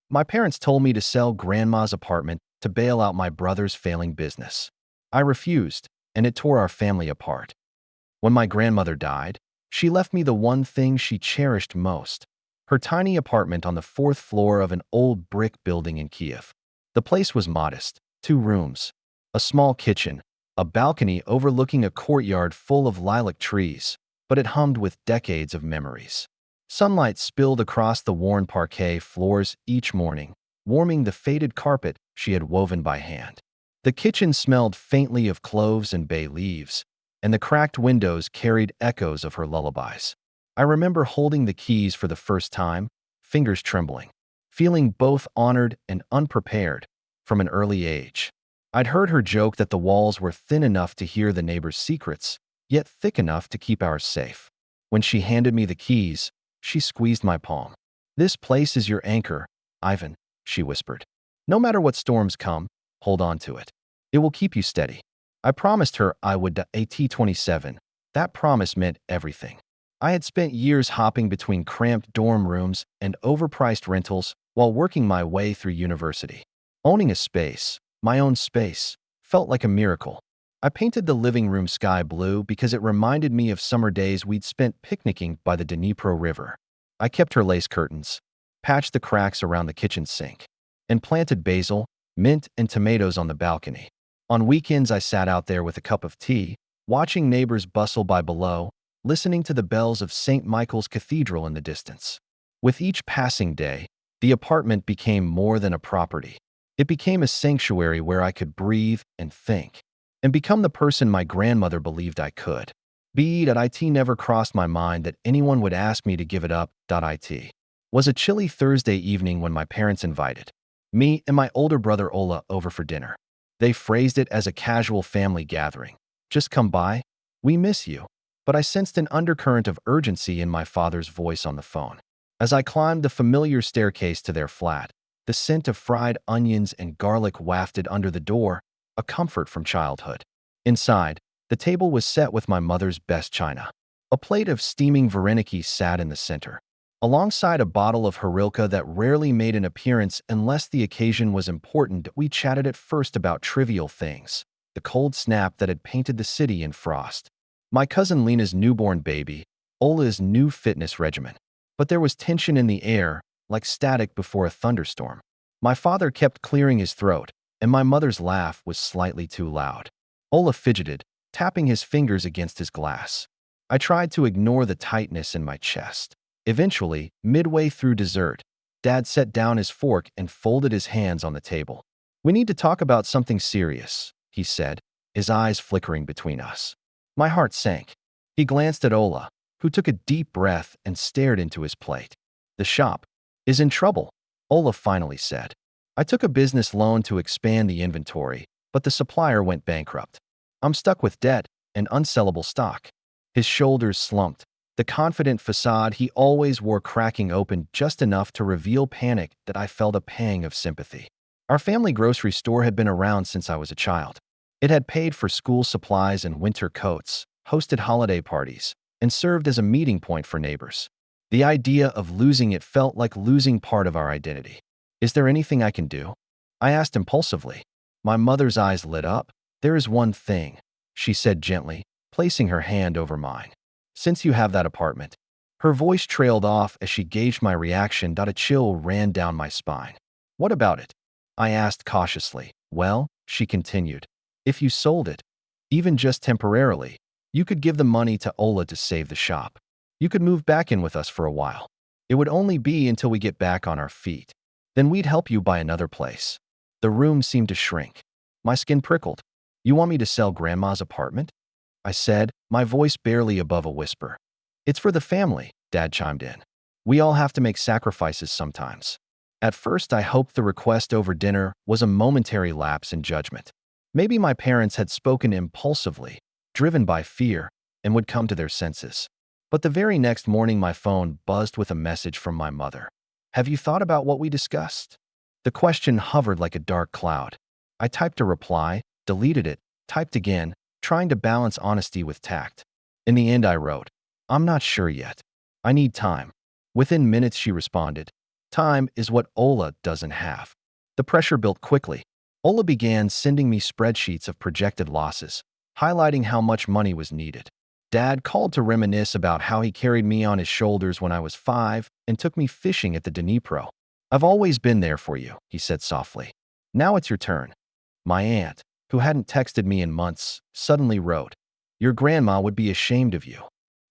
My parents told me to sell Grandma's apartment to bail out my brother's failing business. I refused, and it tore our family apart. When my grandmother died, she left me the one thing she cherished most, her tiny apartment on the fourth floor of an old brick building in Kiev. The place was modest, 2 rooms, a small kitchen, a balcony overlooking a courtyard full of lilac trees, but it hummed with decades of memories. Sunlight spilled across the worn parquet floors each morning, warming the faded carpet she had woven by hand. The kitchen smelled faintly of cloves and bay leaves, and the cracked windows carried echoes of her lullabies. I remember holding the keys for the first time, fingers trembling, feeling both honored and unprepared from an early age. I'd heard her joke that the walls were thin enough to hear the neighbors' secrets, yet thick enough to keep ours safe. When she handed me the keys, she squeezed my palm. "This place is your anchor, Ivan," she whispered. "No matter what storms come, hold on to it. It will keep you steady." I promised her I would. At 27, that promise meant everything. I had spent years hopping between cramped dorm rooms and overpriced rentals while working my way through university. Owning a space, my own space, felt like a miracle. I painted the living room sky blue because it reminded me of summer days we'd spent picnicking by the Dnipro River. I kept her lace curtains, patched the cracks around the kitchen sink, and planted basil, mint, and tomatoes on the balcony. On weekends, I sat out there with a cup of tea, watching neighbors bustle by below, listening to the bells of St. Michael's Cathedral in the distance. With each passing day, the apartment became more than a property. It became a sanctuary where I could breathe and think, and become the person my grandmother believed I could. It never crossed my mind that anyone would ask me to give it up. It was a chilly Thursday evening when my parents invited me and my older brother Ola over for dinner. They phrased it as a casual family gathering. "Just come by. We miss you." But I sensed an undercurrent of urgency in my father's voice on the phone. As I climbed the familiar staircase to their flat, the scent of fried onions and garlic wafted under the door, a comfort from childhood. Inside, the table was set with my mother's best china. A plate of steaming vareniki sat in the center, alongside a bottle of Horilka that rarely made an appearance unless the occasion was important. We chatted at first about trivial things, the cold snap that had painted the city in frost, my cousin Lena's newborn baby, Ola's new fitness regimen. But there was tension in the air, like static before a thunderstorm. My father kept clearing his throat, and my mother's laugh was slightly too loud. Ola fidgeted, tapping his fingers against his glass. I tried to ignore the tightness in my chest. Eventually, midway through dessert, Dad set down his fork and folded his hands on the table. "We need to talk about something serious," he said, his eyes flickering between us. My heart sank. He glanced at Ola, who took a deep breath and stared into his plate. "The shop is in trouble," Ola finally said. "I took a business loan to expand the inventory, but the supplier went bankrupt. I'm stuck with debt and unsellable stock." His shoulders slumped, the confident facade he always wore cracking open just enough to reveal panic that I felt a pang of sympathy. Our family grocery store had been around since I was a child. It had paid for school supplies and winter coats, hosted holiday parties, and served as a meeting point for neighbors. The idea of losing it felt like losing part of our identity. "Is there anything I can do?" I asked impulsively. My mother's eyes lit up. "There is one thing," she said gently, placing her hand over mine. "Since you have that apartment." Her voice trailed off as she gauged my reaction. A chill ran down my spine. "What about it?" I asked cautiously. "Well," she continued, "if you sold it, even just temporarily, you could give the money to Ola to save the shop. You could move back in with us for a while. It would only be until we get back on our feet. Then we'd help you buy another place." The room seemed to shrink. My skin prickled. "You want me to sell Grandma's apartment?" I said, my voice barely above a whisper. "It's for the family," Dad chimed in. "We all have to make sacrifices sometimes." At first, I hoped the request over dinner was a momentary lapse in judgment. Maybe my parents had spoken impulsively, driven by fear, and would come to their senses. But the very next morning, my phone buzzed with a message from my mother. "Have you thought about what we discussed?" The question hovered like a dark cloud. I typed a reply, deleted it, typed again, trying to balance honesty with tact. In the end, I wrote, "I'm not sure yet. I need time." Within minutes, she responded, Time is what Ola doesn't have. The pressure built quickly. Ola began sending me spreadsheets of projected losses, highlighting how much money was needed. Dad called to reminisce about how he carried me on his shoulders when I was 5 and took me fishing at the Dnipro. "I've always been there for you," he said softly. "Now it's your turn." My aunt, who hadn't texted me in months, suddenly wrote, "Your grandma would be ashamed of you."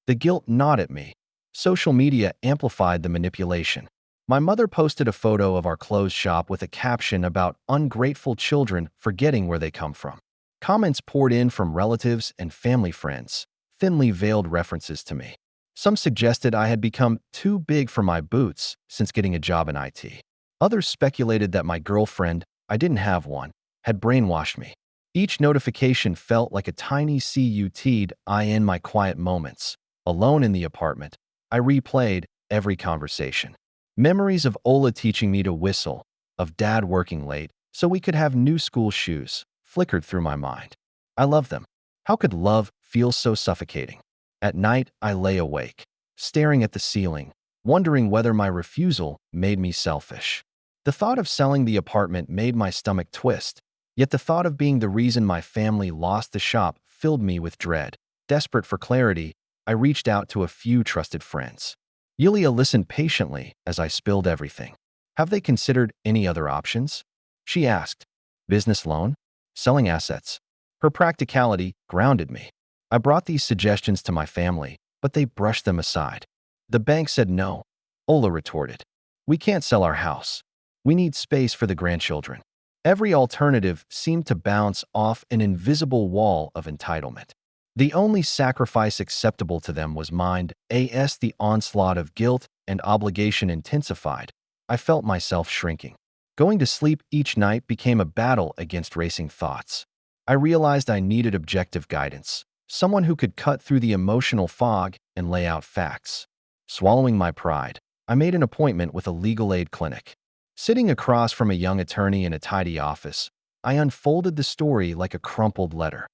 The guilt gnawed at me. Social media amplified the manipulation. My mother posted a photo of our clothes shop with a caption about ungrateful children forgetting where they come from. Comments poured in from relatives and family friends, thinly veiled references to me. Some suggested I had become too big for my boots since getting a job in IT. Others speculated that my girlfriend, I didn't have one, had brainwashed me. Each notification felt like a tiny CUT'd I in my quiet moments. Alone in the apartment, I replayed every conversation. Memories of Ola teaching me to whistle, of Dad working late so we could have new school shoes, flickered through my mind. I love them. How could love feel so suffocating? At night, I lay awake, staring at the ceiling, wondering whether my refusal made me selfish. The thought of selling the apartment made my stomach twist, yet the thought of being the reason my family lost the shop filled me with dread. Desperate for clarity, I reached out to a few trusted friends. Yulia listened patiently as I spilled everything. "Have they considered any other options?" she asked. "Business loan? Selling assets?" Her practicality grounded me. I brought these suggestions to my family, but they brushed them aside. "The bank said no," Ola retorted. "We can't sell our house. We need space for the grandchildren." Every alternative seemed to bounce off an invisible wall of entitlement. The only sacrifice acceptable to them was mine. As the onslaught of guilt and obligation intensified, I felt myself shrinking. Going to sleep each night became a battle against racing thoughts. I realized I needed objective guidance, someone who could cut through the emotional fog and lay out facts. Swallowing my pride, I made an appointment with a legal aid clinic. Sitting across from a young attorney in a tidy office, I unfolded the story like a crumpled letter.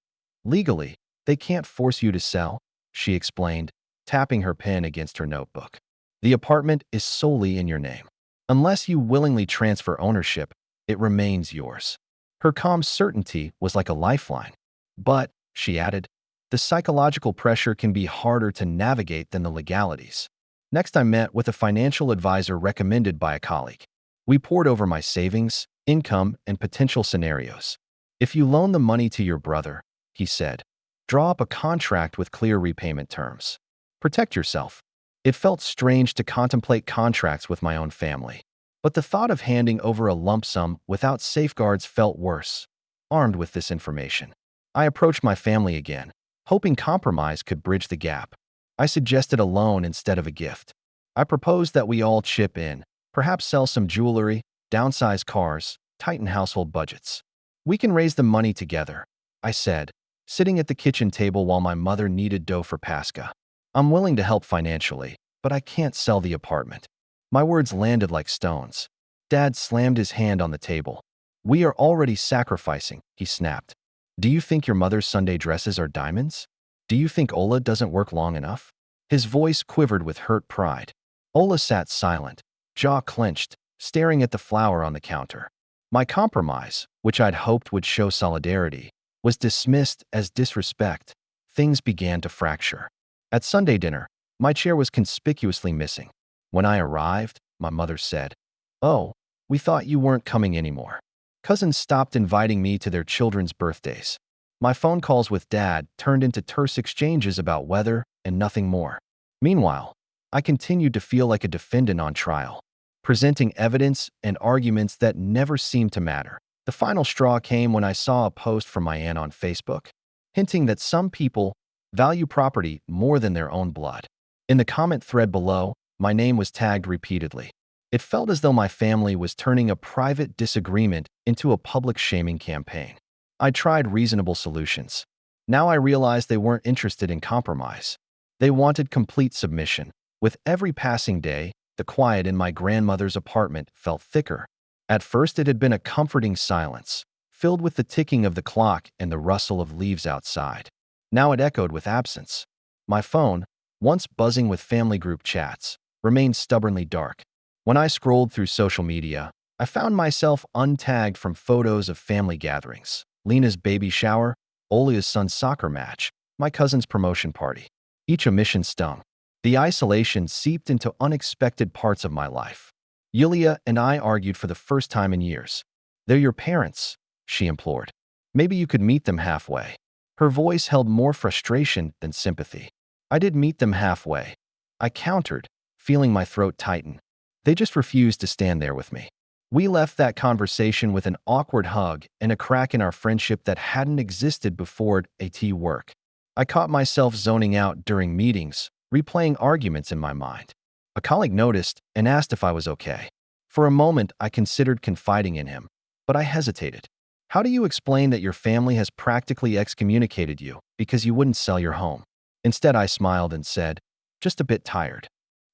"Legally, they can't force you to sell," she explained, tapping her pen against her notebook. "The apartment is solely in your name. Unless you willingly transfer ownership, it remains yours." Her calm certainty was like a lifeline. "But," she added, "the psychological pressure can be harder to navigate than the legalities." Next, I met with a financial advisor recommended by a colleague. We pored over my savings, income, and potential scenarios. "If you loan the money to your brother," he said, "draw up a contract with clear repayment terms. Protect yourself." It felt strange to contemplate contracts with my own family, but the thought of handing over a lump sum without safeguards felt worse. Armed with this information, I approached my family again, hoping compromise could bridge the gap. I suggested a loan instead of a gift. I proposed that we all chip in, perhaps sell some jewelry, downsize cars, tighten household budgets. "We can raise the money together," I said, sitting at the kitchen table while my mother kneaded dough for Pascha. "I'm willing to help financially, but I can't sell the apartment." My words landed like stones. Dad slammed his hand on the table. "We are already sacrificing," he snapped. "Do you think your mother's Sunday dresses are diamonds? Do you think Ola doesn't work long enough?" His voice quivered with hurt pride. Ola sat silent, jaw clenched, staring at the flower on the counter. My compromise, which I'd hoped would show solidarity, was dismissed as disrespect. Things began to fracture. At Sunday dinner, my chair was conspicuously missing. When I arrived, my mother said, "Oh, we thought you weren't coming anymore." Cousins stopped inviting me to their children's birthdays. My phone calls with Dad turned into terse exchanges about weather and nothing more. Meanwhile, I continued to feel like a defendant on trial, presenting evidence and arguments that never seemed to matter. The final straw came when I saw a post from my aunt on Facebook, hinting that some people value property more than their own blood. In the comment thread below, my name was tagged repeatedly. It felt as though my family was turning a private disagreement into a public shaming campaign. I tried reasonable solutions. Now I realized they weren't interested in compromise. They wanted complete submission. With every passing day, the quiet in my grandmother's apartment felt thicker. At first, it had been a comforting silence, filled with the ticking of the clock and the rustle of leaves outside. Now it echoed with absence. My phone, once buzzing with family group chats, remained stubbornly dark. When I scrolled through social media, I found myself untagged from photos of family gatherings, Lena's baby shower, Olia's son's soccer match, my cousin's promotion party. Each omission stung. The isolation seeped into unexpected parts of my life. Yulia and I argued for the first time in years. "They're your parents," she implored. "Maybe you could meet them halfway." Her voice held more frustration than sympathy. "I did meet them halfway," I countered, feeling my throat tighten. "They just refused to stand there with me." We left that conversation with an awkward hug and a crack in our friendship that hadn't existed before at work. I caught myself zoning out during meetings, replaying arguments in my mind. A colleague noticed and asked if I was okay. For a moment, I considered confiding in him, but I hesitated. "How do you explain that your family has practically excommunicated you because you wouldn't sell your home?" Instead, I smiled and said, "Just a bit tired."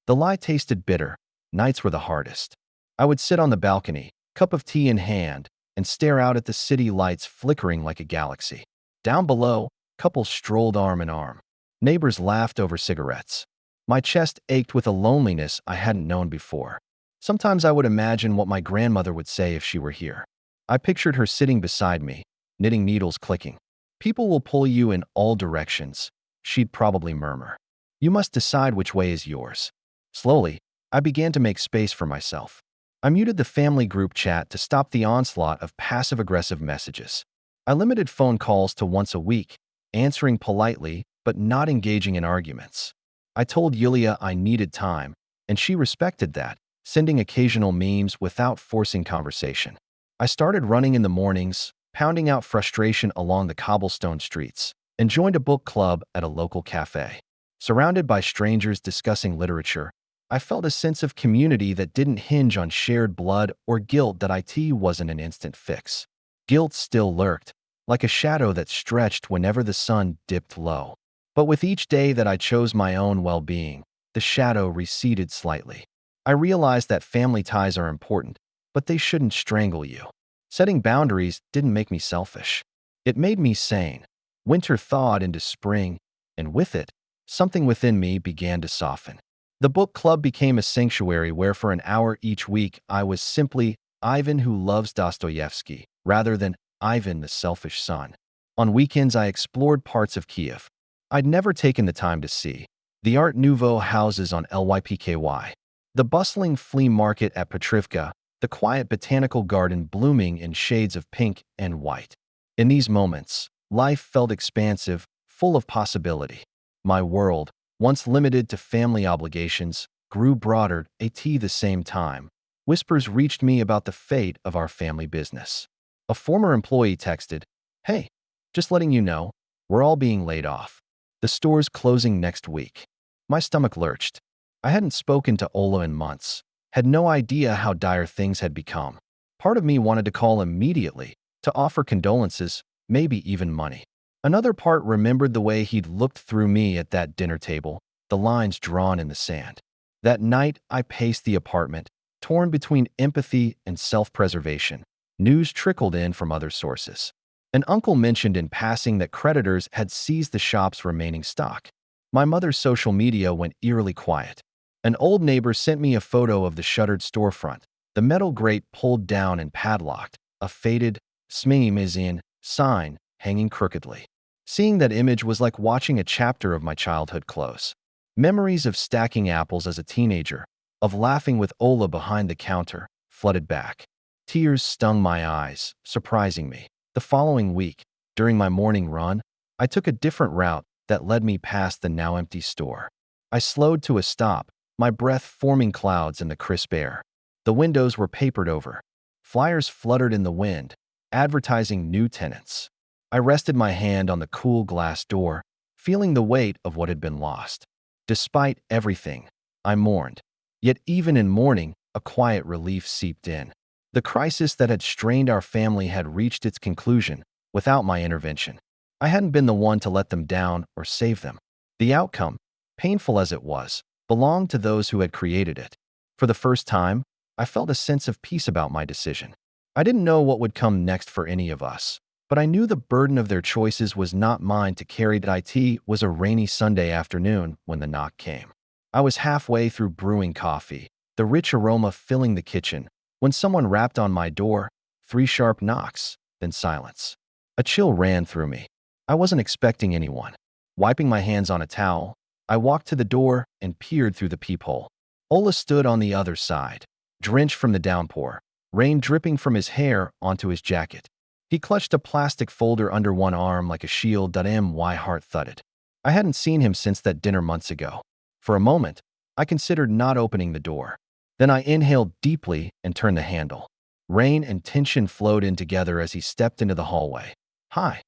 The lie tasted bitter. Nights were the hardest. I would sit on the balcony, cup of tea in hand, and stare out at the city lights flickering like a galaxy. Down below, couples strolled arm in arm. Neighbors laughed over cigarettes. My chest ached with a loneliness I hadn't known before. Sometimes I would imagine what my grandmother would say if she were here. I pictured her sitting beside me, knitting needles clicking. "People will pull you in all directions," she'd probably murmur. "You must decide which way is yours." Slowly, I began to make space for myself. I muted the family group chat to stop the onslaught of passive-aggressive messages. I limited phone calls to once a week, answering politely but not engaging in arguments. I told Yulia I needed time, and she respected that, sending occasional memes without forcing conversation. I started running in the mornings, pounding out frustration along the cobblestone streets, and joined a book club at a local cafe. Surrounded by strangers discussing literature, I felt a sense of community that didn't hinge on shared blood or guilt that it wasn't an instant fix. Guilt still lurked, like a shadow that stretched whenever the sun dipped low. But with each day that I chose my own well-being, the shadow receded slightly. I realized that family ties are important, but they shouldn't strangle you. Setting boundaries didn't make me selfish. It made me sane. Winter thawed into spring, and with it, something within me began to soften. The book club became a sanctuary where for an hour each week I was simply Ivan who loves Dostoevsky, rather than Ivan the selfish son. On weekends I explored parts of Kiev I'd never taken the time to see. The Art Nouveau houses on Lypky, the bustling flea market at Petrivka, the quiet botanical garden blooming in shades of pink and white. In these moments, life felt expansive, full of possibility. My world, once limited to family obligations, grew broader at the same time. Whispers reached me about the fate of our family business. A former employee texted, "Hey, just letting you know, we're all being laid off. The store's closing next week." My stomach lurched. I hadn't spoken to Ola in months, had no idea how dire things had become. Part of me wanted to call immediately, to offer condolences, maybe even money. Another part remembered the way he'd looked through me at that dinner table, the lines drawn in the sand. That night, I paced the apartment, torn between empathy and self-preservation. News trickled in from other sources. An uncle mentioned in passing that creditors had seized the shop's remaining stock. My mother's social media went eerily quiet. An old neighbor sent me a photo of the shuttered storefront, the metal grate pulled down and padlocked, a faded "Smim sign hanging crookedly. Seeing that image was like watching a chapter of my childhood close. Memories of stacking apples as a teenager, of laughing with Ola behind the counter, flooded back. Tears stung my eyes, surprising me. The following week, during my morning run, I took a different route that led me past the now empty store. I slowed to a stop, my breath forming clouds in the crisp air. The windows were papered over. Flyers fluttered in the wind, advertising new tenants. I rested my hand on the cool glass door, feeling the weight of what had been lost. Despite everything, I mourned. Yet even in mourning, a quiet relief seeped in. The crisis that had strained our family had reached its conclusion without my intervention. I hadn't been the one to let them down or save them. The outcome, painful as it was, belonged to those who had created it. For the first time, I felt a sense of peace about my decision. I didn't know what would come next for any of us, but I knew the burden of their choices was not mine to carry. It was a rainy Sunday afternoon when the knock came. I was halfway through brewing coffee, the rich aroma filling the kitchen, when someone rapped on my door, 3 sharp knocks, then silence. A chill ran through me. I wasn't expecting anyone. Wiping my hands on a towel, I walked to the door and peered through the peephole. Ola stood on the other side, drenched from the downpour, rain dripping from his hair onto his jacket. He clutched a plastic folder under one arm like a shield. My heart thudded. I hadn't seen him since that dinner months ago. For a moment, I considered not opening the door. Then I inhaled deeply and turned the handle. Rain and tension flowed in together as he stepped into the hallway. "Hi,"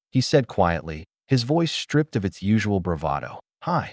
he said quietly, his voice stripped of its usual bravado. "Hi,"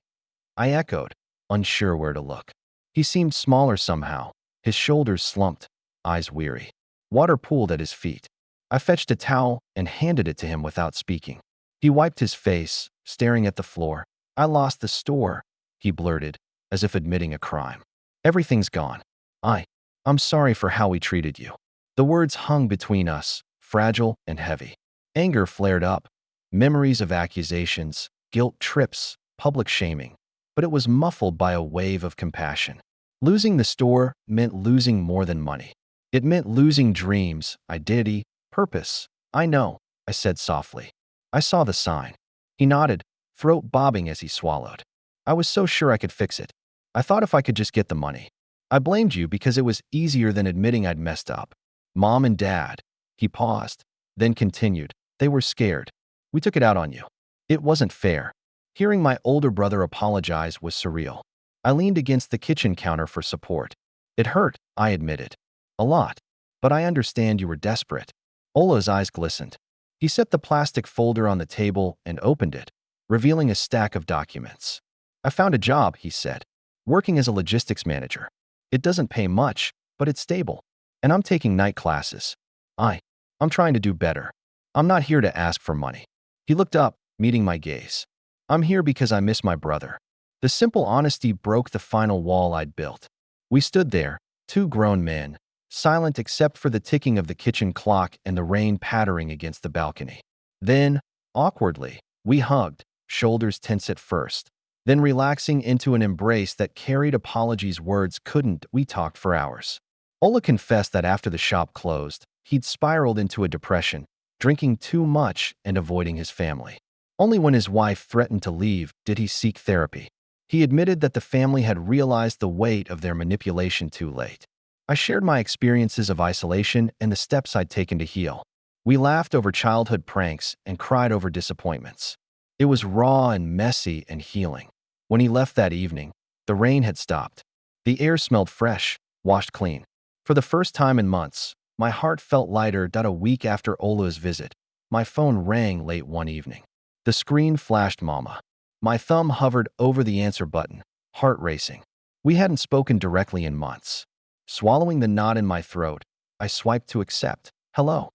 I echoed, unsure where to look. He seemed smaller somehow, his shoulders slumped, eyes weary. Water pooled at his feet. I fetched a towel and handed it to him without speaking. He wiped his face, staring at the floor. "I lost the store," he blurted, as if admitting a crime. "Everything's gone. I'm sorry for how we treated you." The words hung between us, fragile and heavy. Anger flared up, memories of accusations, guilt trips, public shaming. But it was muffled by a wave of compassion. Losing the store meant losing more than money. It meant losing dreams, identity, purpose. "I know," I said softly. "I saw the sign." He nodded, throat bobbing as he swallowed. "I was so sure I could fix it. I thought if I could just get the money. I blamed you because it was easier than admitting I'd messed up. Mom and Dad." He paused, then continued. "They were scared. We took it out on you. It wasn't fair." Hearing my older brother apologize was surreal. I leaned against the kitchen counter for support. "It hurt," I admitted. "A lot. But I understand you were desperate." Ola's eyes glistened. He set the plastic folder on the table and opened it, revealing a stack of documents. "I found a job," he said, "working as a logistics manager. It doesn't pay much, but it's stable. And I'm taking night classes. I'm trying to do better. I'm not here to ask for money." He looked up, meeting my gaze. "I'm here because I miss my brother." The simple honesty broke the final wall I'd built. We stood there, 2 grown men, silent except for the ticking of the kitchen clock and the rain pattering against the balcony. Then, awkwardly, we hugged, shoulders tense at first, then relaxing into an embrace that carried apologies words couldn't. We talked for hours. Ola confessed that after the shop closed, he'd spiraled into a depression, drinking too much and avoiding his family. Only when his wife threatened to leave did he seek therapy. He admitted that the family had realized the weight of their manipulation too late. I shared my experiences of isolation and the steps I'd taken to heal. We laughed over childhood pranks and cried over disappointments. It was raw and messy and healing. When he left that evening, the rain had stopped. The air smelled fresh, washed clean. For the first time in months, my heart felt lighter. A week after Ola's visit, my phone rang late one evening. The screen flashed Mama. My thumb hovered over the answer button, heart racing. We hadn't spoken directly in months. Swallowing the knot in my throat, I swiped to accept. "Hello,"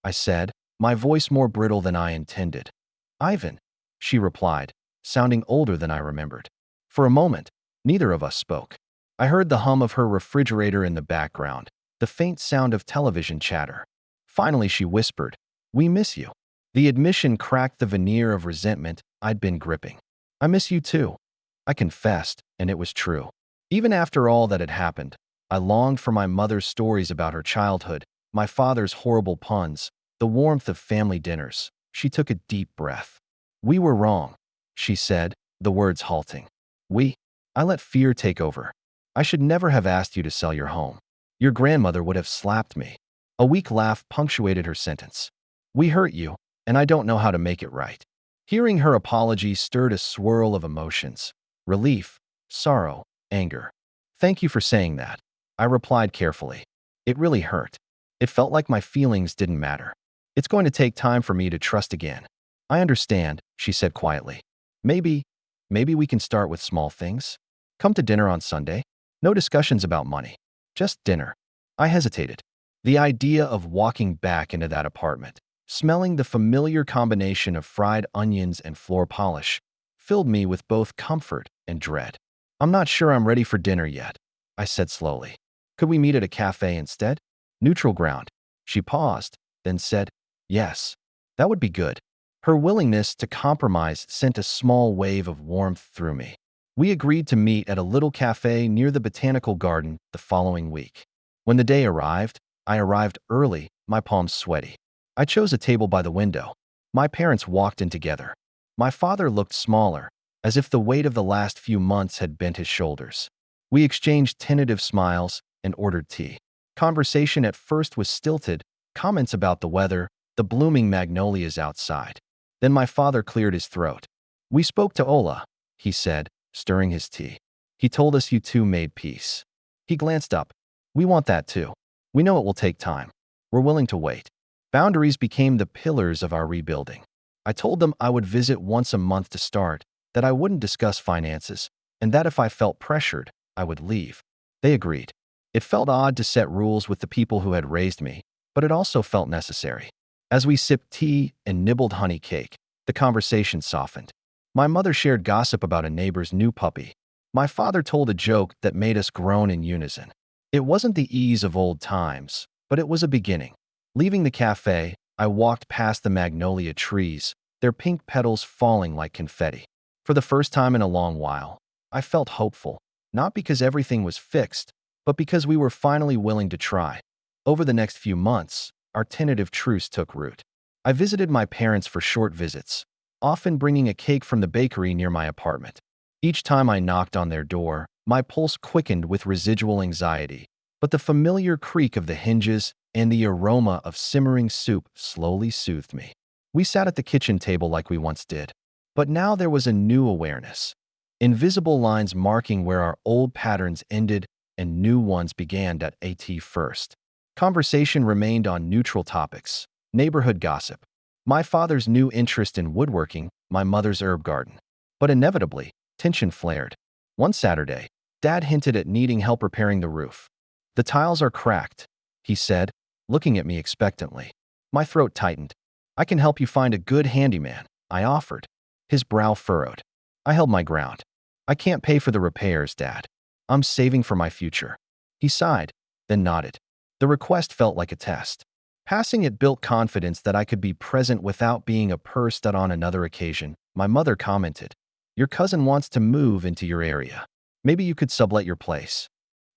I said, my voice more brittle than I intended. "Ivan," she replied, sounding older than I remembered. For a moment, neither of us spoke. I heard the hum of her refrigerator in the background, the faint sound of television chatter. Finally, she whispered, "We miss you." The admission cracked the veneer of resentment I'd been gripping. "I miss you too," I confessed, and it was true. Even after all that had happened, I longed for my mother's stories about her childhood, my father's horrible puns, the warmth of family dinners. She took a deep breath. "We were wrong," she said, the words halting. I let fear take over. "I should never have asked you to sell your home. Your grandmother would have slapped me." A weak laugh punctuated her sentence. "We hurt you, and I don't know how to make it right." Hearing her apology stirred a swirl of emotions. Relief, sorrow, anger. "Thank you for saying that," I replied carefully. It really hurt. It felt like my feelings didn't matter. "It's going to take time for me to trust again." "I understand," she said quietly. Maybe we can start with small things. Come to dinner on Sunday. No discussions about money. Just dinner." I hesitated. The idea of walking back into that apartment, smelling the familiar combination of fried onions and floor polish, filled me with both comfort and dread. "I'm not sure I'm ready for dinner yet," I said slowly. "Could we meet at a cafe instead? Neutral ground." She paused, then said, "Yes, that would be good." Her willingness to compromise sent a small wave of warmth through me. We agreed to meet at a little cafe near the botanical garden the following week. When the day arrived, I arrived early, my palms sweaty. I chose a table by the window. My parents walked in together. My father looked smaller, as if the weight of the last few months had bent his shoulders. We exchanged tentative smiles and ordered tea. Conversation at first was stilted, comments about the weather, the blooming magnolias outside. Then my father cleared his throat. "We spoke to Ola," he said, stirring his tea. "He told us you two made peace." He glanced up. "We want that too. We know it will take time. We're willing to wait." Boundaries became the pillars of our rebuilding. I told them I would visit once a month to start, that I wouldn't discuss finances, and that if I felt pressured, I would leave. They agreed. It felt odd to set rules with the people who had raised me, but it also felt necessary. As we sipped tea and nibbled honey cake, the conversation softened. My mother shared gossip about a neighbor's new puppy. My father told a joke that made us groan in unison. It wasn't the ease of old times, but it was a beginning. Leaving the cafe, I walked past the magnolia trees, their pink petals falling like confetti. For the first time in a long while, I felt hopeful, not because everything was fixed, but because we were finally willing to try. Over the next few months, our tentative truce took root. I visited my parents for short visits, often bringing a cake from the bakery near my apartment. Each time I knocked on their door, my pulse quickened with residual anxiety, but the familiar creak of the hinges and the aroma of simmering soup slowly soothed me. We sat at the kitchen table like we once did, but now there was a new awareness. Invisible lines marking where our old patterns ended and new ones began at first. Conversation remained on neutral topics, neighborhood gossip, my father's new interest in woodworking, my mother's herb garden. But inevitably, tension flared. One Saturday, Dad hinted at needing help repairing the roof. "The tiles are cracked," he said, looking at me expectantly. My throat tightened. "I can help you find a good handyman," I offered. His brow furrowed. I held my ground. "I can't pay for the repairs, Dad. I'm saving for my future." He sighed, then nodded. The request felt like a test. Passing it built confidence that I could be present without being a purse stud. On another occasion, my mother commented, "Your cousin wants to move into your area. Maybe you could sublet your place."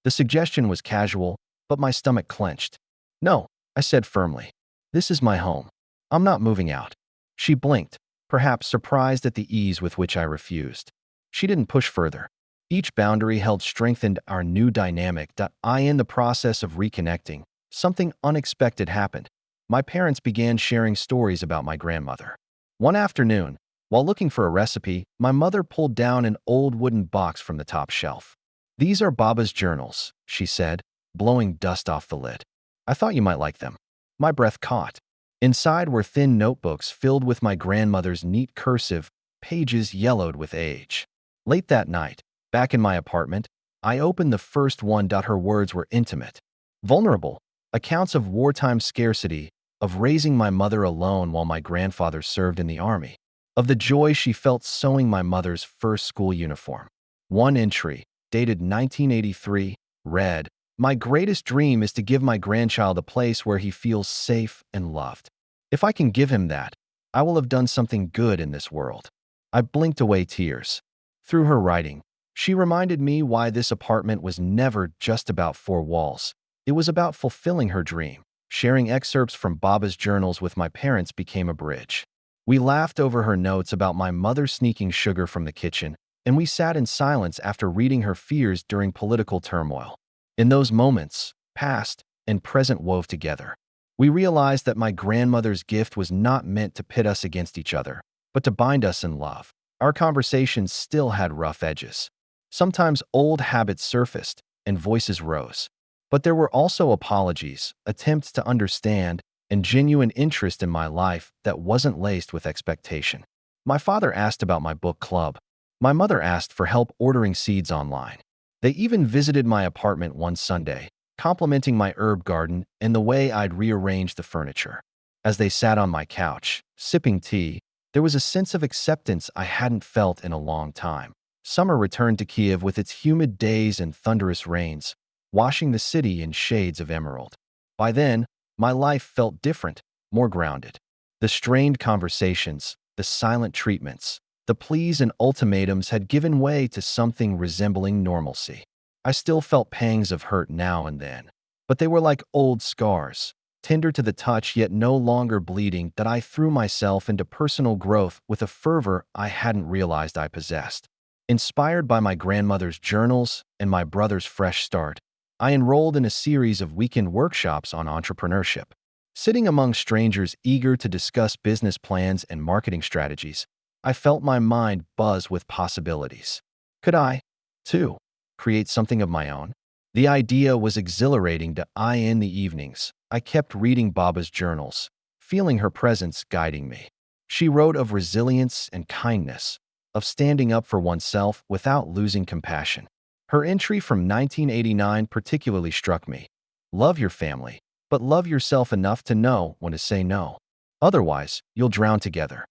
The suggestion was casual, but my stomach clenched. "No," I said firmly. "This is my home. I'm not moving out." She blinked, perhaps surprised at the ease with which I refused. She didn't push further. Each boundary held strengthened our new dynamic. In the process of reconnecting, something unexpected happened. My parents began sharing stories about my grandmother. One afternoon, while looking for a recipe, my mother pulled down an old wooden box from the top shelf. "These are Baba's journals," she said, blowing dust off the lid. "I thought you might like them." My breath caught. Inside were thin notebooks filled with my grandmother's neat cursive, pages yellowed with age. Late that night, back in my apartment, I opened the first one. Her words were intimate, vulnerable, accounts of wartime scarcity, of raising my mother alone while my grandfather served in the army, of the joy she felt sewing my mother's first school uniform. One entry, dated 1983, read, "My greatest dream is to give my grandchild a place where he feels safe and loved. If I can give him that, I will have done something good in this world." I blinked away tears. Through her writing, she reminded me why this apartment was never just about four walls. It was about fulfilling her dream. Sharing excerpts from Baba's journals with my parents became a bridge. We laughed over her notes about my mother sneaking sugar from the kitchen, and we sat in silence after reading her fears during political turmoil. In those moments, past and present wove together. We realized that my grandmother's gift was not meant to pit us against each other, but to bind us in love. Our conversations still had rough edges. Sometimes old habits surfaced and voices rose. But there were also apologies, attempts to understand, and genuine interest in my life that wasn't laced with expectation. My father asked about my book club. My mother asked for help ordering seeds online. They even visited my apartment one Sunday, complimenting my herb garden and the way I'd rearranged the furniture. As they sat on my couch, sipping tea, there was a sense of acceptance I hadn't felt in a long time. Summer returned to Kiev with its humid days and thunderous rains, washing the city in shades of emerald. By then, my life felt different, more grounded. The strained conversations, the silent treatments, The pleas and ultimatums had given way to something resembling normalcy. I still felt pangs of hurt now and then, but they were like old scars, tender to the touch yet no longer bleeding, that I threw myself into personal growth with a fervor I hadn't realized I possessed. Inspired by my grandmother's journals and my brother's fresh start, I enrolled in a series of weekend workshops on entrepreneurship. Sitting among strangers eager to discuss business plans and marketing strategies, I felt my mind buzz with possibilities. Could I, too, create something of my own? The idea was exhilarating to I in the evenings. I kept reading Baba's journals, feeling her presence guiding me. She wrote of resilience and kindness, of standing up for oneself without losing compassion. Her entry from 1989 particularly struck me. Love your family, but love yourself enough to know when to say no. Otherwise, you'll drown together.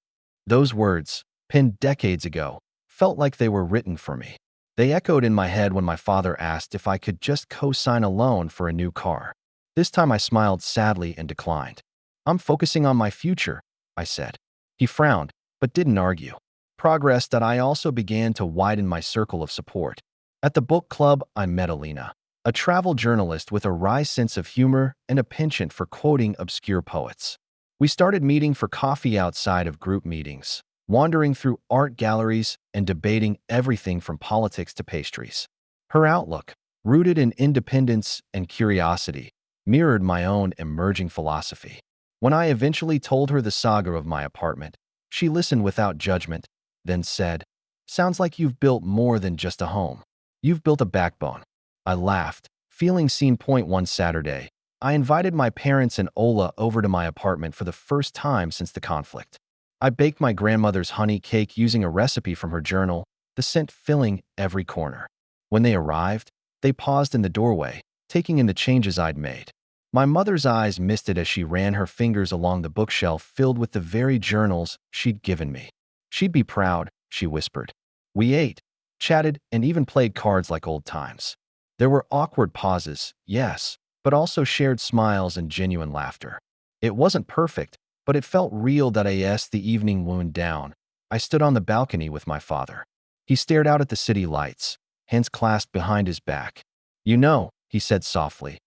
Those words, penned decades ago, felt like they were written for me. They echoed in my head when my father asked if I could just co-sign a loan for a new car. This time I smiled sadly and declined. I'm focusing on my future, I said. He frowned, but didn't argue. Progress that I also began to widen my circle of support. At the book club, I met Alina, a travel journalist with a wry sense of humor and a penchant for quoting obscure poets. We started meeting for coffee outside of group meetings, wandering through art galleries and debating everything from politics to pastries. Her outlook, rooted in independence and curiosity, mirrored my own emerging philosophy. When I eventually told her the saga of my apartment, she listened without judgment, then said, "Sounds like you've built more than just a home. You've built a backbone." I laughed, feeling seen. One Saturday, I invited my parents and Ola over to my apartment for the first time since the conflict. I baked my grandmother's honey cake using a recipe from her journal, the scent filling every corner. When they arrived, they paused in the doorway, taking in the changes I'd made. My mother's eyes misted as she ran her fingers along the bookshelf filled with the very journals she'd given me. She'd be proud, she whispered. We ate, chatted, and even played cards like old times. There were awkward pauses, yes, but also shared smiles and genuine laughter. It wasn't perfect, but it felt real. As the evening wound down, I stood on the balcony with my father. He stared out at the city lights, hands clasped behind his back. You know, he said softly,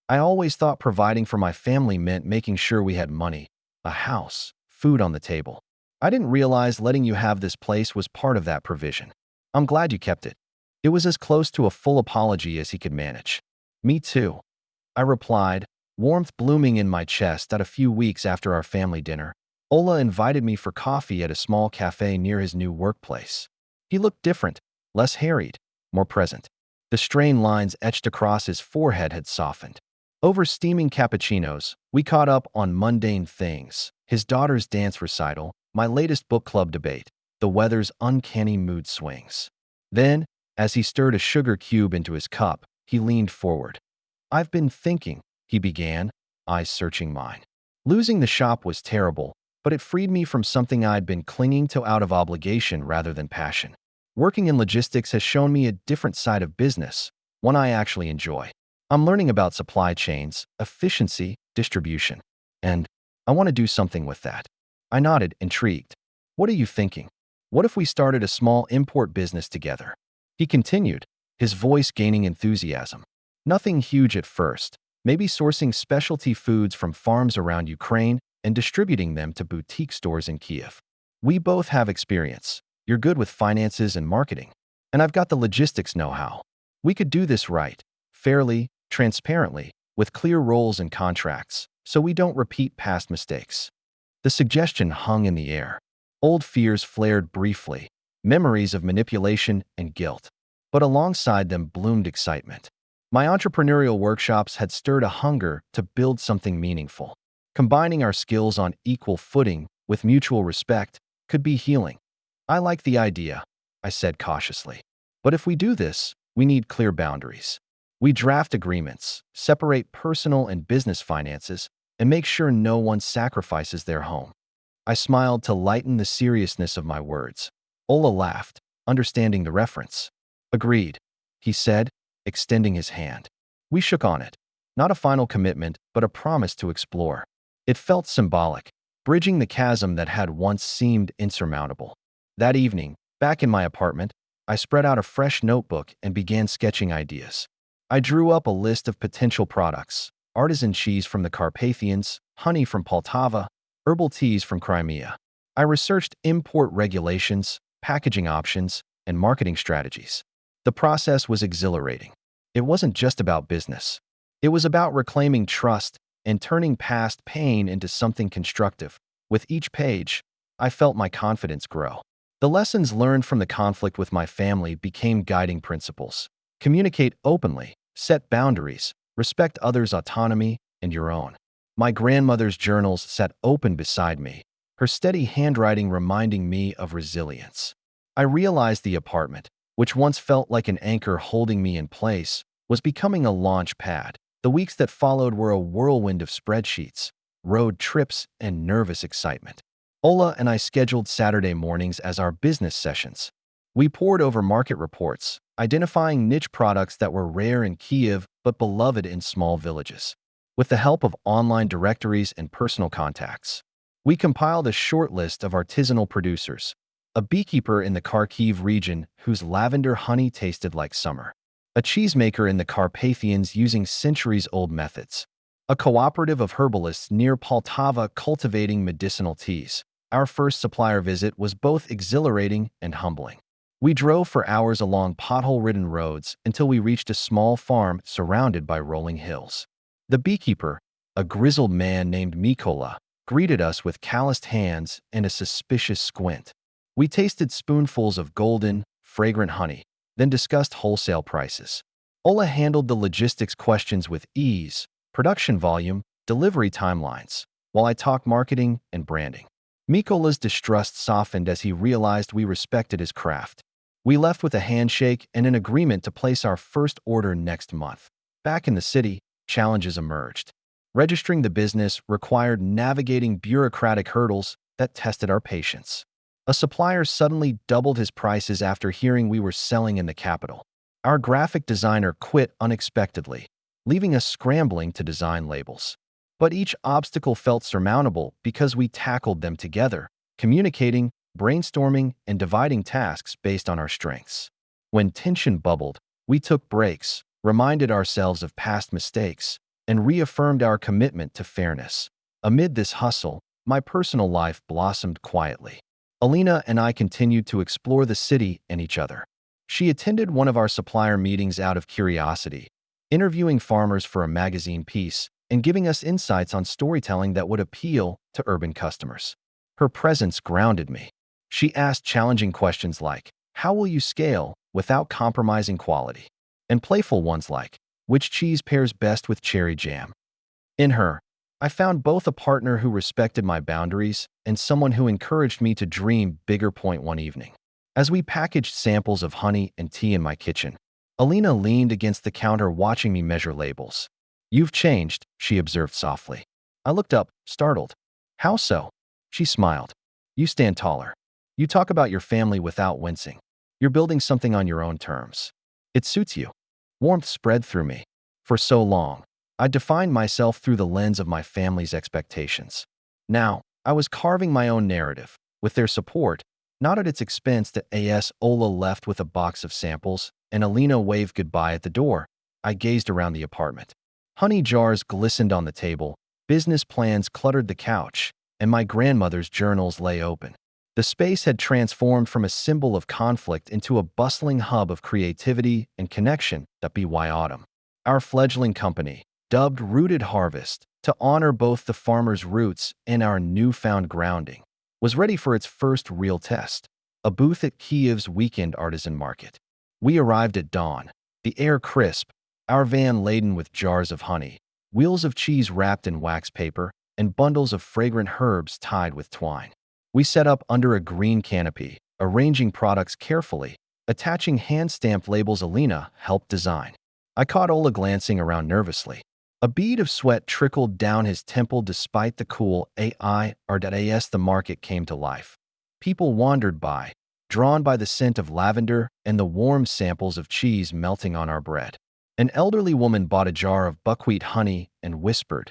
I always thought providing for my family meant making sure we had money, a house, food on the table. I didn't realize letting you have this place was part of that provision. I'm glad you kept it. It was as close to a full apology as he could manage. Me too, I replied, warmth blooming in my chest. That a few weeks after our family dinner, Ola invited me for coffee at a small cafe near his new workplace. He looked different, less harried, more present. The strained lines etched across his forehead had softened. Over steaming cappuccinos, we caught up on mundane things, his daughter's dance recital, my latest book club debate, the weather's uncanny mood swings. Then, as he stirred a sugar cube into his cup, he leaned forward. I've been thinking, he began, eyes searching mine. Losing the shop was terrible, but it freed me from something I'd been clinging to out of obligation rather than passion. Working in logistics has shown me a different side of business, one I actually enjoy. I'm learning about supply chains, efficiency, distribution, and I want to do something with that. I nodded, intrigued. What are you thinking? What if we started a small import business together? He continued, his voice gaining enthusiasm. Nothing huge at first, maybe sourcing specialty foods from farms around Ukraine and distributing them to boutique stores in Kiev. We both have experience. You're good with finances and marketing, and I've got the logistics know-how. We could do this right, fairly, transparently, with clear roles and contracts, so we don't repeat past mistakes. The suggestion hung in the air. Old fears flared briefly, memories of manipulation and guilt. But alongside them bloomed excitement. My entrepreneurial workshops had stirred a hunger to build something meaningful. Combining our skills on equal footing with mutual respect could be healing. I like the idea, I said cautiously. But if we do this, we need clear boundaries. We draft agreements, separate personal and business finances, and make sure no one sacrifices their home. I smiled to lighten the seriousness of my words. Ola laughed, understanding the reference. Agreed, he said, extending his hand. We shook on it. Not a final commitment, but a promise to explore. It felt symbolic, bridging the chasm that had once seemed insurmountable. That evening, back in my apartment, I spread out a fresh notebook and began sketching ideas. I drew up a list of potential products: artisan cheese from the Carpathians, honey from Poltava, herbal teas from Crimea. I researched import regulations, packaging options, and marketing strategies. The process was exhilarating. It wasn't just about business. It was about reclaiming trust and turning past pain into something constructive. With each page, I felt my confidence grow. The lessons learned from the conflict with my family became guiding principles. Communicate openly, set boundaries, respect others' autonomy and your own. My grandmother's journals sat open beside me, her steady handwriting reminding me of resilience. I realized the apartment, which once felt like an anchor holding me in place, was becoming a launch pad. The weeks that followed were a whirlwind of spreadsheets, road trips, and nervous excitement. Ola and I scheduled Saturday mornings as our business sessions. We pored over market reports, identifying niche products that were rare in Kiev but beloved in small villages. With the help of online directories and personal contacts, we compiled a short list of artisanal producers: a beekeeper in the Kharkiv region whose lavender honey tasted like summer, a cheesemaker in the Carpathians using centuries-old methods, a cooperative of herbalists near Poltava cultivating medicinal teas. Our first supplier visit was both exhilarating and humbling. We drove for hours along pothole-ridden roads until we reached a small farm surrounded by rolling hills. The beekeeper, a grizzled man named Mikola, greeted us with calloused hands and a suspicious squint. We tasted spoonfuls of golden, fragrant honey, then discussed wholesale prices. Ola handled the logistics questions with ease: production volume, delivery timelines, while I talked marketing and branding. Mikola's distrust softened as he realized we respected his craft. We left with a handshake and an agreement to place our first order next month. Back in the city, challenges emerged. Registering the business required navigating bureaucratic hurdles that tested our patience. A supplier suddenly doubled his prices after hearing we were selling in the capital. Our graphic designer quit unexpectedly, leaving us scrambling to design labels. But each obstacle felt surmountable because we tackled them together, communicating, brainstorming, and dividing tasks based on our strengths. When tension bubbled, we took breaks, reminded ourselves of past mistakes, and reaffirmed our commitment to fairness. Amid this hustle, my personal life blossomed quietly. Alina and I continued to explore the city and each other. She attended one of our supplier meetings out of curiosity, interviewing farmers for a magazine piece and giving us insights on storytelling that would appeal to urban customers. Her presence grounded me. She asked challenging questions like, "How will you scale without compromising quality?" and playful ones like, "Which cheese pairs best with cherry jam?" In her, I found both a partner who respected my boundaries and someone who encouraged me to dream bigger. One evening, as we packaged samples of honey and tea in my kitchen, Alina leaned against the counter watching me measure labels. "You've changed," she observed softly. I looked up, startled. "How so?" She smiled. "You stand taller. You talk about your family without wincing. You're building something on your own terms. It suits you." Warmth spread through me. For so long, I defined myself through the lens of my family's expectations. Now, I was carving my own narrative. With their support, not at its expense. Ola left with a box of samples, and Alina waved goodbye at the door. I gazed around the apartment. Honey jars glistened on the table, business plans cluttered the couch, and my grandmother's journals lay open. The space had transformed from a symbol of conflict into a bustling hub of creativity and connection. By autumn, our fledgling company, dubbed Rooted Harvest, to honor both the farmer's roots and our newfound grounding, was ready for its first real test: a booth at Kiev's weekend artisan market. We arrived at dawn, the air crisp, our van laden with jars of honey, wheels of cheese wrapped in wax paper, and bundles of fragrant herbs tied with twine. We set up under a green canopy, arranging products carefully, attaching hand-stamped labels Alina helped design. I caught Ola glancing around nervously. A bead of sweat trickled down his temple despite the cool as the market came to life. People wandered by, drawn by the scent of lavender and the warm samples of cheese melting on our bread. An elderly woman bought a jar of buckwheat honey and whispered,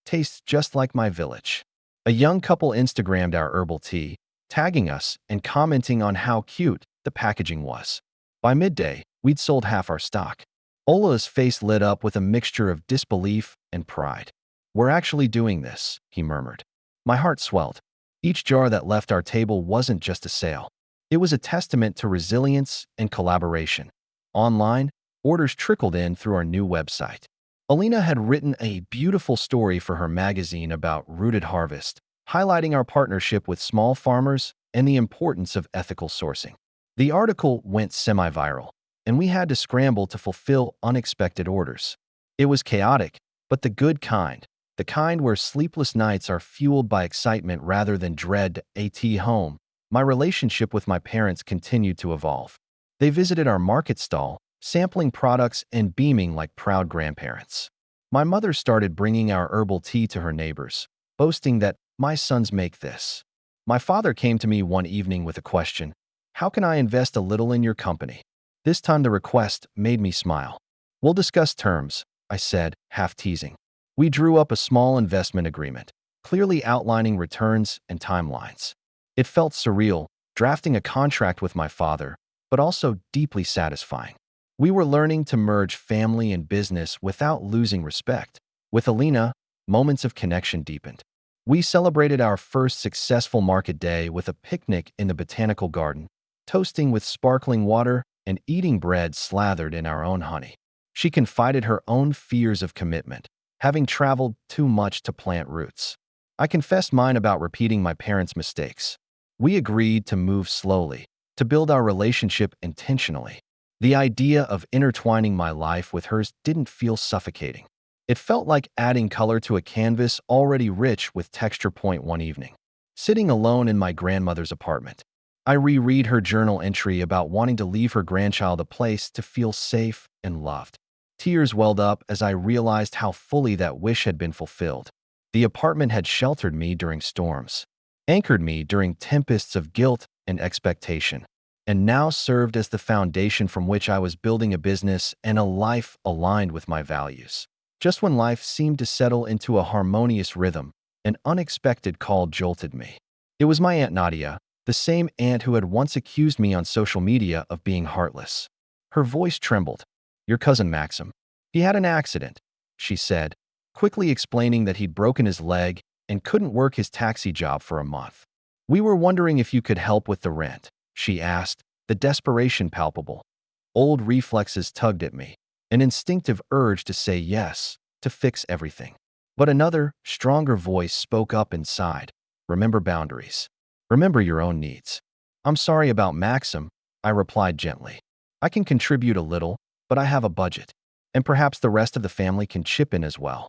"Tastes just like my village." A young couple Instagrammed our herbal tea, tagging us and commenting on how cute the packaging was. By midday, we'd sold half our stock. Ola's face lit up with a mixture of disbelief and pride. "We're actually doing this," he murmured. My heart swelled. Each jar that left our table wasn't just a sale. It was a testament to resilience and collaboration. Online, orders trickled in through our new website. Alina had written a beautiful story for her magazine about rooted harvest, highlighting our partnership with small farmers and the importance of ethical sourcing. The article went semi-viral, and we had to scramble to fulfill unexpected orders. It was chaotic, but the kind where sleepless nights are fueled by excitement rather than dread. At home, my relationship with my parents continued to evolve. They visited our market stall, sampling products and beaming like proud grandparents. My mother started bringing our herbal tea to her neighbors, boasting that "my sons make this." My father came to me one evening with a question: "How can I invest a little in your company?" This time the request made me smile. "We'll discuss terms," I said, half teasing. We drew up a small investment agreement, clearly outlining returns and timelines. It felt surreal, drafting a contract with my father, but also deeply satisfying. We were learning to merge family and business without losing respect. With Alina, moments of connection deepened. We celebrated our first successful market day with a picnic in the botanical garden, toasting with sparkling water and eating bread slathered in our own honey. She confided her own fears of commitment, having traveled too much to plant roots. I confessed mine about repeating my parents' mistakes. We agreed to move slowly, to build our relationship intentionally. The idea of intertwining my life with hers didn't feel suffocating. It felt like adding color to a canvas already rich with texture. One evening, sitting alone in my grandmother's apartment, I reread her journal entry about wanting to leave her grandchild a place to feel safe and loved. Tears welled up as I realized how fully that wish had been fulfilled. The apartment had sheltered me during storms, anchored me during tempests of guilt and expectation, and now served as the foundation from which I was building a business and a life aligned with my values. Just when life seemed to settle into a harmonious rhythm, an unexpected call jolted me. It was my Aunt Nadia, the same aunt who had once accused me on social media of being heartless. Her voice trembled. "Your cousin Maxim. He had an accident," she said, quickly explaining that he'd broken his leg and couldn't work his taxi job for a month. "We were wondering if you could help with the rent," she asked, the desperation palpable. Old reflexes tugged at me, an instinctive urge to say yes, to fix everything. But another, stronger voice spoke up inside. "Remember boundaries. Remember your own needs." "I'm sorry about Maxim," I replied gently. "I can contribute a little, but I have a budget, and perhaps the rest of the family can chip in as well."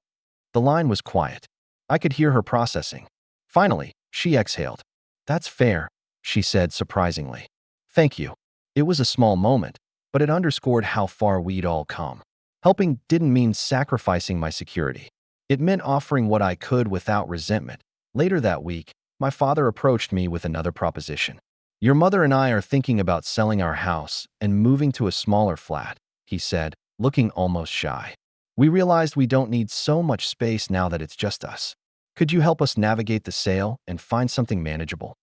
The line was quiet. I could hear her processing. Finally, she exhaled. "That's fair," she said surprisingly. "Thank you." It was a small moment, but it underscored how far we'd all come. Helping didn't mean sacrificing my security. It meant offering what I could without resentment. Later that week, my father approached me with another proposition. "Your mother and I are thinking about selling our house and moving to a smaller flat," he said, looking almost shy. "We realized we don't need so much space now that it's just us. Could you help us navigate the sale and find something manageable?"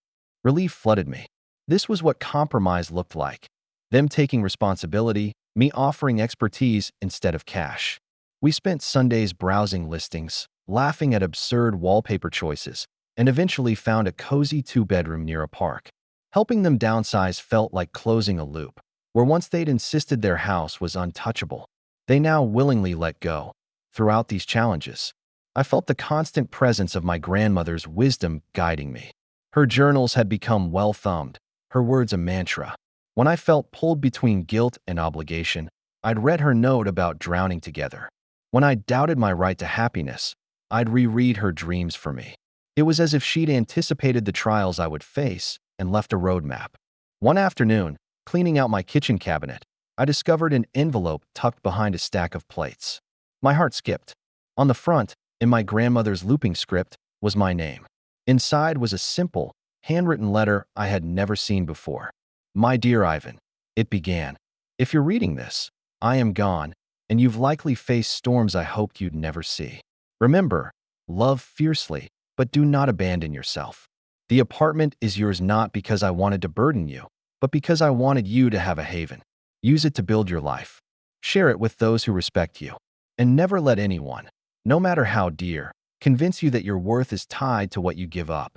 Relief flooded me. This was what compromise looked like. Them taking responsibility, me offering expertise instead of cash. We spent Sundays browsing listings, laughing at absurd wallpaper choices, and eventually found a cozy two-bedroom near a park. Helping them downsize felt like closing a loop, where once they'd insisted their house was untouchable, they now willingly let go. Throughout these challenges, I felt the constant presence of my grandmother's wisdom guiding me. Her journals had become well-thumbed, her words a mantra. When I felt pulled between guilt and obligation, I'd read her note about drowning together. When I doubted my right to happiness, I'd reread her dreams for me. It was as if she'd anticipated the trials I would face and left a roadmap. One afternoon, cleaning out my kitchen cabinet, I discovered an envelope tucked behind a stack of plates. My heart skipped. On the front, in my grandmother's looping script, was my name. Inside was a simple, handwritten letter I had never seen before. "My dear Ivan," it began. "If you're reading this, I am gone, and you've likely faced storms I hoped you'd never see. Remember, love fiercely, but do not abandon yourself. The apartment is yours not because I wanted to burden you, but because I wanted you to have a haven. Use it to build your life. Share it with those who respect you. And never let anyone, no matter how dear, convince you that your worth is tied to what you give up.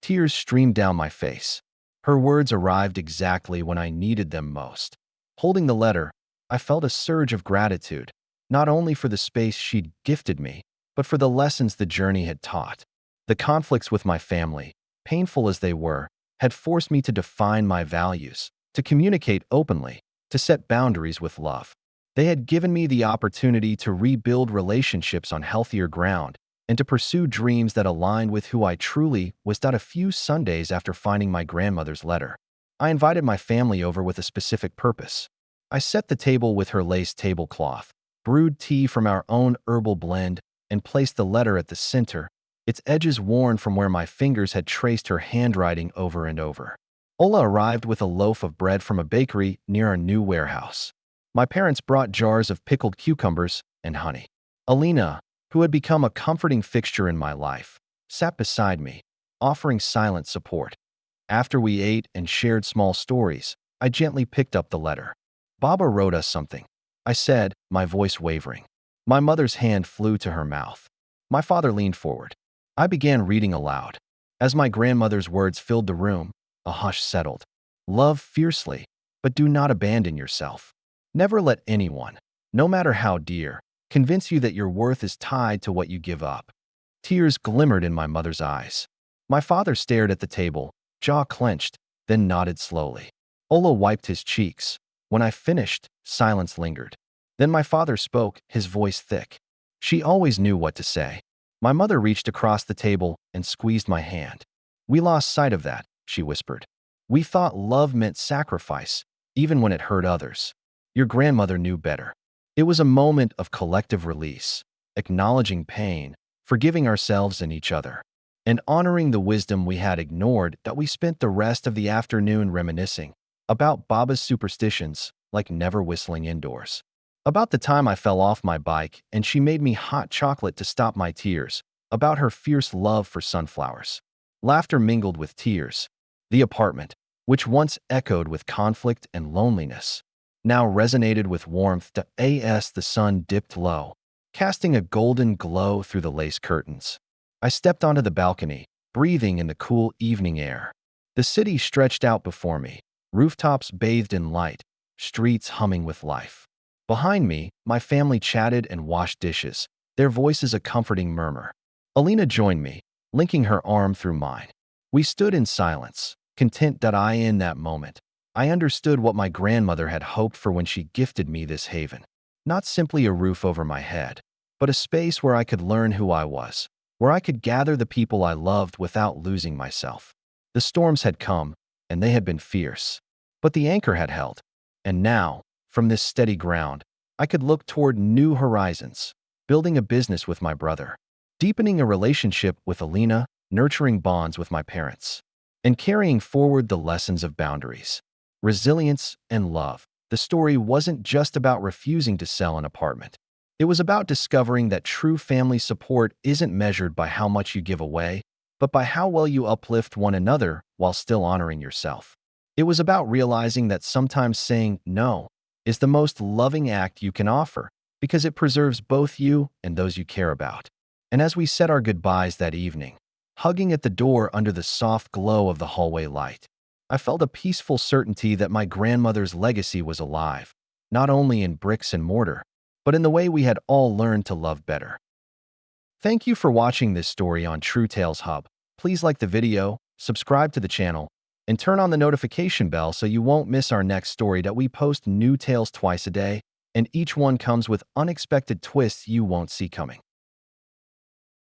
Tears streamed down my face. Her words arrived exactly when I needed them most. Holding the letter, I felt a surge of gratitude, not only for the space she'd gifted me, but for the lessons the journey had taught. The conflicts with my family, painful as they were, had forced me to define my values, to communicate openly, to set boundaries with love. They had given me the opportunity to rebuild relationships on healthier ground and to pursue dreams that aligned with who I truly was. A few Sundays after finding my grandmother's letter, I invited my family over with a specific purpose. I set the table with her lace tablecloth, brewed tea from our own herbal blend, and placed the letter at the center, its edges worn from where my fingers had traced her handwriting over and over. Ola arrived with a loaf of bread from a bakery near our new warehouse. My parents brought jars of pickled cucumbers and honey. Alina, who had become a comforting fixture in my life, sat beside me, offering silent support. After we ate and shared small stories, I gently picked up the letter. "Baba wrote us something," I said, my voice wavering. My mother's hand flew to her mouth. My father leaned forward. I began reading aloud. As my grandmother's words filled the room, a hush settled. "Love fiercely, but do not abandon yourself. Never let anyone, no matter how dear, convince you that your worth is tied to what you give up." Tears glimmered in my mother's eyes. My father stared at the table, jaw clenched, then nodded slowly. Ola wiped his cheeks. When I finished, silence lingered. Then my father spoke, his voice thick. She always knew what to say. My mother reached across the table and squeezed my hand. "We lost sight of that," she whispered. "We thought love meant sacrifice, even when it hurt others. Your grandmother knew better." It was a moment of collective release, acknowledging pain, forgiving ourselves and each other, and honoring the wisdom we had ignored. That we spent the rest of the afternoon reminiscing about Baba's superstitions, like never whistling indoors. About the time I fell off my bike and she made me hot chocolate to stop my tears, about her fierce love for sunflowers. Laughter mingled with tears. The apartment, which once echoed with conflict and loneliness, now resonated with warmth. As the sun dipped low, casting a golden glow through the lace curtains, I stepped onto the balcony, breathing in the cool evening air. The city stretched out before me, rooftops bathed in light, streets humming with life. Behind me, my family chatted and washed dishes, their voices a comforting murmur. Alina joined me, linking her arm through mine. We stood in silence, content. In that moment, I understood what my grandmother had hoped for when she gifted me this haven. Not simply a roof over my head, but a space where I could learn who I was, where I could gather the people I loved without losing myself. The storms had come, and they had been fierce, but the anchor had held. And now, from this steady ground, I could look toward new horizons, building a business with my brother, deepening a relationship with Alina, nurturing bonds with my parents, and carrying forward the lessons of boundaries, resilience, and love. The story wasn't just about refusing to sell an apartment. It was about discovering that true family support isn't measured by how much you give away, but by how well you uplift one another while still honoring yourself. It was about realizing that sometimes saying no is the most loving act you can offer, because it preserves both you and those you care about. And as we said our goodbyes that evening, hugging at the door under the soft glow of the hallway light, I felt a peaceful certainty that my grandmother's legacy was alive, not only in bricks and mortar, but in the way we had all learned to love better. Thank you for watching this story on True Tales Hub. Please like the video, subscribe to the channel, and turn on the notification bell so you won't miss our next story. That we post new tales twice a day, and each one comes with unexpected twists you won't see coming.